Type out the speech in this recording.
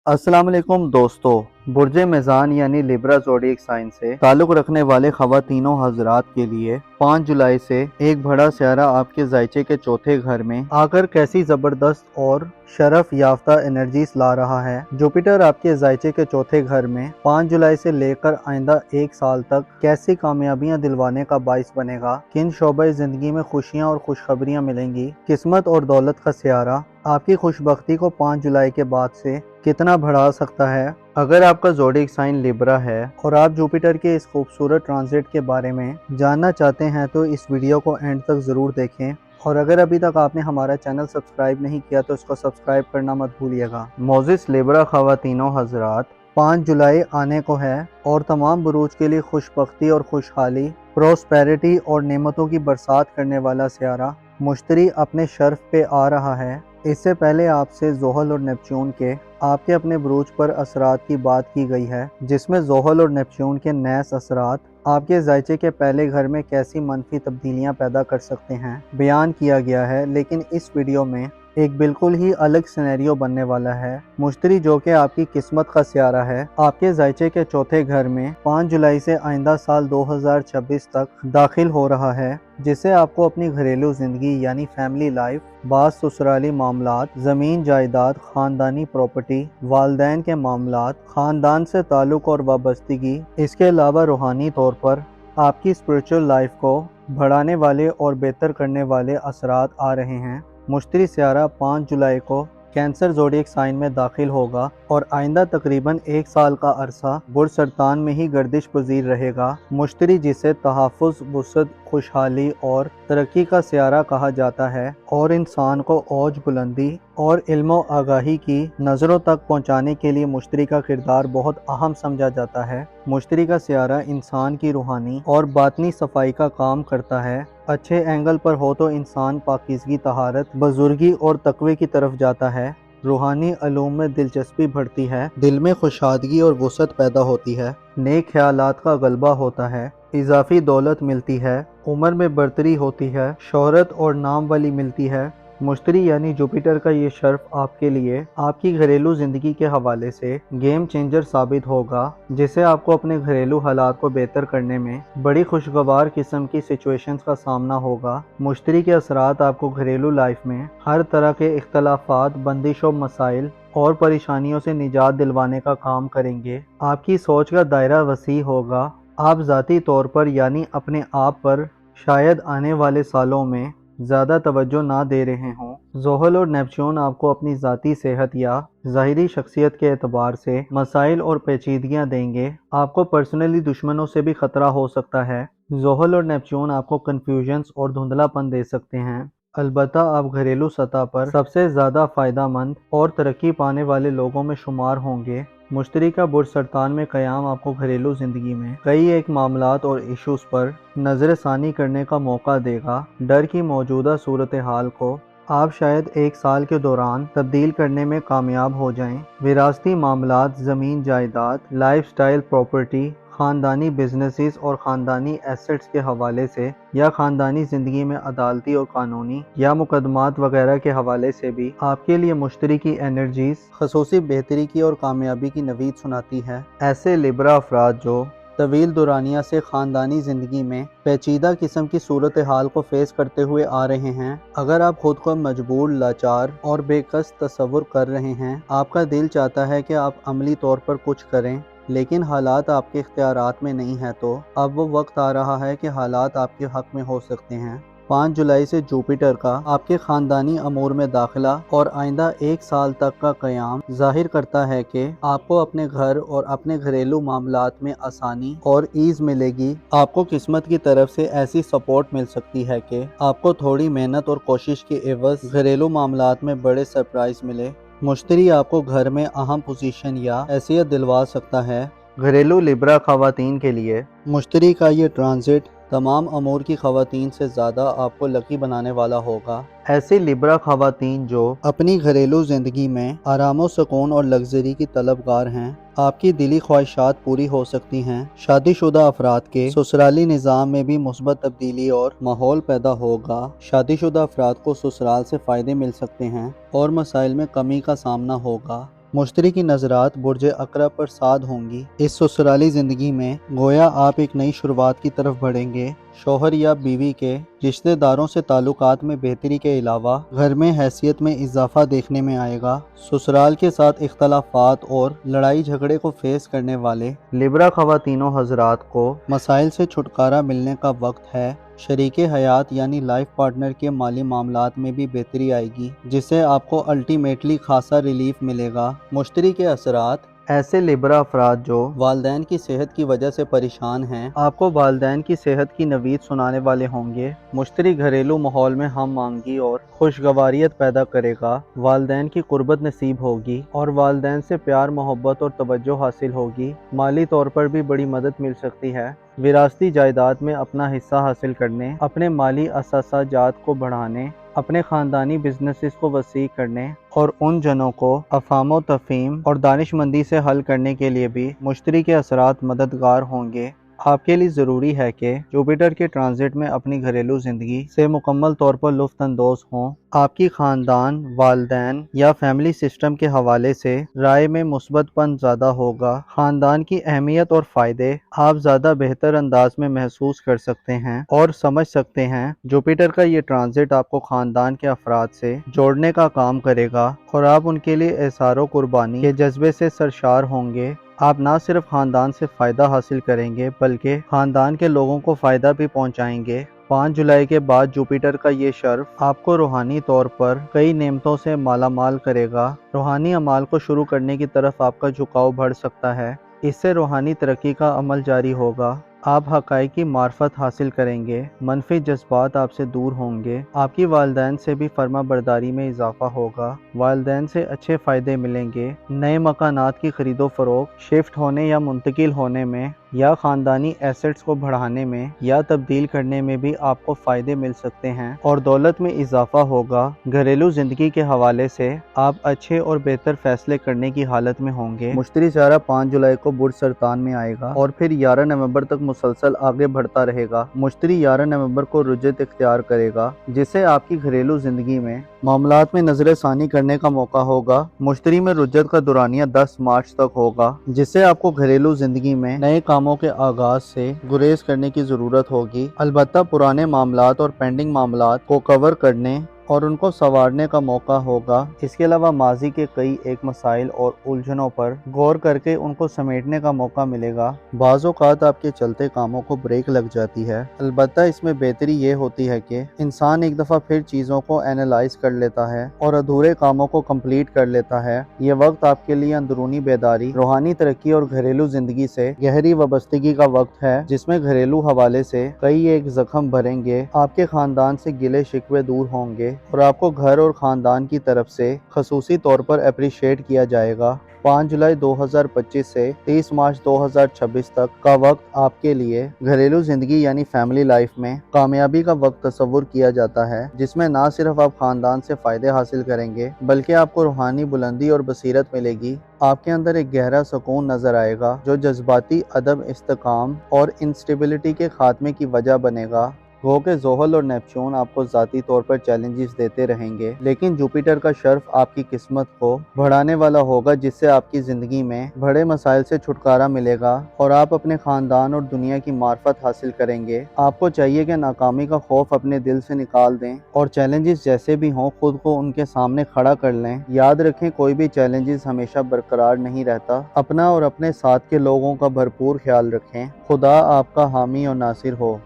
अस्सलाम वालेकुम दोस्तों। बुर्ज मेज़ान यानी लिब्रा ज़ोडिएक साइन से ताल्लुक़ रखने वाले ख़वातीनों हज़रात के लिए 5 जुलाई से एक बड़ा सियारा आपके ज़ायचे के चौथे घर में आकर कैसी ज़बरदस्त और शरफ याफ्ता एनर्जीज ला रहा है। जुपिटर आपके ज़ायचे के चौथे घर में 5 जुलाई से लेकर आइंदा एक साल तक कैसी कामयाबियां दिलवाने का बाइस बनेगा, किन शोबे ज़िंदगी में खुशियां और खुशखबरियां मिलेंगी। किस्मत और दौलत का सियारा आपकी खुशबख्ती को 5 जुलाई के बाद से कितना बढ़ा सकता है। अगर आपका ज़ोडिएक साइन लिब्रा है और आप जुपिटर के इस खूबसूरत ट्रांजिट के बारे में जानना चाहते हैं तो इस वीडियो को एंड तक ज़रूर देखें, और अगर अभी तक आपने हमारा चैनल सब्सक्राइब नहीं किया तो इसको सब्सक्राइब करना मत भूलिएगा। मोजिस लिब्रा ख़वातीनों हज़रात, 5 जुलाई आने को है और तमाम बुरूज के लिए खुशबख्ती और खुशहाली, प्रोस्पेरिटी और नेमतों की बरसात करने वाला सियारा मुश्तरी अपने शर्फ पे आ रहा है। इससे पहले आपसे ज़ोहल और नेपच्यून के आपके अपने बुरूज पर असरात की बात की गई है, जिसमें ज़ोहल और नेपच्यून के नैस असरात आपके ज़ायचे के पहले घर में कैसी मनफी तब्दीलियां पैदा कर सकते हैं बयान किया गया है। लेकिन इस वीडियो में एक बिल्कुल ही अलग सिनेरियो बनने वाला है। मुश्तरी जो कि आपकी किस्मत का सियारा है, आपके ज़ायचे के चौथे घर में 5 जुलाई से आइंदा साल 2026 तक दाखिल हो रहा है, जिससे आपको अपनी घरेलू ज़िंदगी यानी फैमिली लाइफ, बास ससुराली मामलात, ज़मीन जायदाद, ख़ानदानी प्रॉपर्टी, वालदैन के मामलात, ख़ानदान से ताल्लुक़ और वाबस्तगी, इसके अलावा रूहानी तौर पर आपकी स्पिरिचुअल लाइफ को बढ़ाने वाले और बेहतर करने वाले असरात आ रहे हैं। मुश्तरी सियारा 5 जुलाई को कैंसर ज़ोडिएक साइन में दाखिल होगा और आइंदा तकरीबन एक साल का अरसा बुर्ज सरतान में ही गर्दिश पजीर रहेगा। मुश्तरी जिसे तहफ़्फ़ुज़, वुसअत, खुशहाली और तरक्की का सियारा कहा जाता है और इंसान को औज बुलंदी और इल्म व आगाही की नज़रों तक पहुँचाने के लिए मुश्तरी का किरदार बहुत अहम समझा जाता है। मुश्तरी का सियारा इंसान की रूहानी और बातनी सफाई का काम करता है। अच्छे एंगल पर हो तो इंसान पाकीज़गी, तहारत, बुजुर्गी और तकवे की तरफ जाता है। रूहानी अलूम में दिलचस्पी बढ़ती है, दिल में खुशादगी और वुसअत पैदा होती है, नेक ख्यालात का गलबा होता है, इजाफी दौलत मिलती है, उम्र में बढ़तरी होती है, शोहरत और नाम वाली मिलती है। मुश्तरी यानी जुपिटर का ये शर्फ आपके लिए आपकी घरेलू ज़िंदगी के हवाले से गेम चेंजर साबित होगा, जिससे आपको अपने घरेलू हालात को बेहतर करने में बड़ी खुशगवार किस्म की सिचुएशंस का सामना होगा। मुश्तरी के असरात आपको घरेलू लाइफ में हर तरह के इख्तलाफात, बंदिशों, मसाइल और परेशानियों से निजात दिलवाने का काम करेंगे। आपकी सोच का दायरा वसी होगा। आप ज़ाती तौर पर यानी अपने आप पर शायद आने वाले सालों में ज़्यादा तवज्जो ना दे रहे हों। ज़ोहल और नेपच्यून आपको अपनी ज़ाती सेहत या ज़ाहिरी शख्सियत के एतबार से मसाइल और पेचीदगियाँ देंगे। आपको पर्सनली दुश्मनों से भी ख़तरा हो सकता है। ज़ोहल और नेपच्यून आपको कन्फ्यूजन्स और धुंधलापन दे सकते हैं। अलबत्ता आप घरेलू सतह पर सबसे ज़्यादा फ़ायदा मंद और तरक्की पाने वाले लोगों में शुमार होंगे। मुश्तरी का बुर्ज सरतान में क़याम आपको घरेलू ज़िंदगी में कई एक मामलात और इश्यूज़ पर नज़र सानी करने का मौका देगा। डर की मौजूदा सूरत हाल को आप शायद एक साल के दौरान तब्दील करने में कामयाब हो जाएं। विरासती मामलात, ज़मीन जायदाद, लाइफस्टाइल प्रॉपर्टी, ख़ानदानी बिजनेसेस और ख़ानदानी एसेट्स के हवाले से या ख़ानदानी ज़िंदगी में अदालती और कानूनी या मुकदमात वगैरह के हवाले से भी आपके लिए मुश्तरी की एनर्जीज ख़ुसूसी बेहतरी की और कामयाबी की नवीद सुनाती है। ऐसे लिब्रा अफराद जो तवील दुरानिया से ख़ानदानी ज़िंदगी में पेचीदा किस्म की सूरत हाल को फेस करते हुए आ रहे हैं, अगर आप खुद को मजबूर, लाचार और बेकस तस्वुर कर रहे हैं, आपका दिल चाहता है कि आप अमली तौर पर कुछ करें लेकिन हालात आपके इख्तियारात में नहीं है, तो अब वो वक्त आ रहा है कि हालात आपके हक में हो सकते हैं। 5 जुलाई से जुपिटर का आपके ख़ानदानी अमूर में दाखिला और आइंदा एक साल तक का क़याम ज़ाहिर करता है कि आपको अपने घर और अपने घरेलू मामलात में आसानी और ईज़ मिलेगी। आपको किस्मत की तरफ से ऐसी सपोर्ट मिल सकती है कि आपको थोड़ी मेहनत और कोशिश के एवज़ घरेलू मामलात में बड़े सरप्राइज़ मिले। मुश्तरी आपको घर में अहम पोजीशन या हैसियत दिलवा सकता है। घरेलू लिब्रा ख़वातीन के लिए मुश्तरी का ये ट्रांजिट तमाम अमूर की ख़वातीन से ज़्यादा आपको लकी बनाने वाला होगा। ऐसी लिब्रा ख़वातीन जो अपनी घरेलू ज़िंदगी में आराम सुकून और लग्जरी की तलबगार हैं, आपकी दिली ख्वाहिशात पूरी हो सकती हैं। शादीशुदा अफराद के ससुराली निज़ाम में भी मुस्बत तब्दीली और माहौल पैदा होगा। शादीशुदा अफराद को ससुराल से फ़ायदे मिल सकते हैं और मसाइल में कमी का सामना होगा। مشتری کی نظرات برج عقرب پر ساد ہوں گی۔ اس سسرالی زندگی میں گویا آپ ایک نئی شروعات کی طرف بڑھیں گے۔ شوہر یا بیوی کے رشتہ داروں سے تعلقات میں بہتری کے علاوہ گھر میں حیثیت میں اضافہ دیکھنے میں آئے گا۔ سسرال کے ساتھ اختلافات اور لڑائی جھگڑے کو فیس کرنے والے لیبرا خواتینوں حضرات کو مسائل سے چھٹکارا ملنے کا وقت ہے۔ شریک حیات یعنی لائف پارٹنر کے مالی معاملات میں بھی بہتری آئے گی، جس سے آپ کو الٹیمیٹلی خاصا ریلیف ملے گا۔ مشتری کے اثرات: ایسے لیبرا افراد جو والدین کی صحت کی وجہ سے پریشان ہیں، آپ کو والدین کی صحت کی نوید سنانے والے ہوں گے۔ مشتری گھریلو ماحول میں ہم آہنگی اور خوشگواریت پیدا کرے گا۔ والدین کی قربت نصیب ہوگی اور والدین سے پیار، محبت اور توجہ حاصل ہوگی۔ مالی طور پر بھی بڑی مدد مل سکتی ہے۔ وراثتی جائیداد میں اپنا حصہ حاصل کرنے، اپنے مالی اثاثہ جات کو بڑھانے، اپنے خاندانی بزنسز کو وسیع کرنے اور ان جنوں کو افہام و تفہیم اور دانش مندی سے حل کرنے کے لیے بھی مشتری کے اثرات مددگار ہوں گے۔ آپ کے لیے ضروری ہے کہ جوپیٹر کے ٹرانزٹ میں اپنی گھریلو زندگی سے مکمل طور پر لطف اندوز ہوں۔ آپ کی خاندان، والدین یا فیملی سسٹم کے حوالے سے رائے میں مثبت پن زیادہ ہوگا۔ خاندان کی اہمیت اور فائدے آپ زیادہ بہتر انداز میں محسوس کر سکتے ہیں اور سمجھ سکتے ہیں۔ جوپیٹر کا یہ ٹرانزٹ آپ کو خاندان کے افراد سے جوڑنے کا کام کرے گا اور آپ ان کے لیے اظہار و قربانی کے جذبے سے سرشار ہوں گے۔ آپ نہ صرف خاندان سے فائدہ حاصل کریں گے بلکہ خاندان کے لوگوں کو فائدہ بھی پہنچائیں گے۔ 5 جولائی کے بعد جوپیٹر کا یہ شرف آپ کو روحانی طور پر کئی نعمتوں سے مالا مال کرے گا۔ روحانی اعمال کو شروع کرنے کی طرف آپ کا جھکاؤ بڑھ سکتا ہے۔ اس سے روحانی ترقی کا عمل جاری ہوگا۔ آپ حقائق کی معرفت حاصل کریں گے۔ منفی جذبات آپ سے دور ہوں گے۔ آپ کی والدین سے بھی فرما برداری میں اضافہ ہوگا۔ والدین سے اچھے فائدے ملیں گے۔ نئے مکانات کی خرید و فروخت، شفٹ ہونے یا منتقل ہونے میں یا خاندانی ایسٹس کو بڑھانے میں یا تبدیل کرنے میں بھی آپ کو فائدے مل سکتے ہیں اور دولت میں اضافہ ہوگا۔ گھریلو زندگی کے حوالے سے آپ اچھے اور بہتر فیصلے کرنے کی حالت میں ہوں گے۔ مشتری سیارہ 5 جولائی کو برج سرطان میں آئے گا اور پھر 11 نومبر تک مسلسل آگے بڑھتا رہے گا۔ مشتری 11 نومبر کو رجت اختیار کرے گا، جس سے آپ کی گھریلو زندگی میں معاملات میں نظر ثانی کرنے کا موقع ہوگا۔ مشتری میں رجت کا دورانیہ 10 مارچ تک ہوگا، جس سے آپ کو گھریلو زندگی میں نئے کاموں کے آغاز سے گریز کرنے کی ضرورت ہوگی۔ البتہ پرانے معاملات اور پینڈنگ معاملات کو کور کرنے اور ان کو سنوارنے کا موقع ہوگا۔ اس کے علاوہ ماضی کے کئی ایک مسائل اور الجھنوں پر غور کر کے ان کو سمیٹنے کا موقع ملے گا۔ بعض اوقات آپ کے چلتے کاموں کو بریک لگ جاتی ہے، البتہ اس میں بہتری یہ ہوتی ہے کہ انسان ایک دفعہ پھر چیزوں کو اینالائز کر لیتا ہے اور ادھورے کاموں کو کمپلیٹ کر لیتا ہے۔ یہ وقت آپ کے لیے اندرونی بیداری، روحانی ترقی اور گھریلو زندگی سے گہری وابستگی کا وقت ہے، جس میں گھریلو حوالے سے کئی ایک زخم بھریں گے۔ آپ کے خاندان سے گلے شکوے دور ہوں گے اور آپ کو گھر اور خاندان کی طرف سے خصوصی طور پر اپریشیٹ کیا جائے گا۔ 5 جولائی 2025 سے 30 مارچ 2026 تک کا وقت آپ کے لیے گھریلو زندگی یعنی فیملی لائف میں کامیابی کا وقت تصور کیا جاتا ہے، جس میں نہ صرف آپ خاندان سے فائدے حاصل کریں گے بلکہ آپ کو روحانی بلندی اور بصیرت ملے گی۔ آپ کے اندر ایک گہرا سکون نظر آئے گا جو جذباتی عدم استحکام اور انسٹیبلٹی کے خاتمے کی وجہ بنے گا۔ گو کہ زحل اور نیپچون آپ کو ذاتی طور پر چیلنجز دیتے رہیں گے، لیکن جوپیٹر کا شرف آپ کی قسمت کو بڑھانے والا ہوگا، جس سے آپ کی زندگی میں بڑے مسائل سے چھٹکارا ملے گا اور آپ اپنے خاندان اور دنیا کی معرفت حاصل کریں گے۔ آپ کو چاہیے کہ ناکامی کا خوف اپنے دل سے نکال دیں اور چیلنجز جیسے بھی ہوں خود کو ان کے سامنے کھڑا کر لیں۔ یاد رکھیں کوئی بھی چیلنجز ہمیشہ برقرار نہیں رہتا۔ اپنا اور اپنے ساتھ کے لوگوں کا بھرپور خیال رکھیں۔ خدا آپ کا حامی اور ناصر ہو۔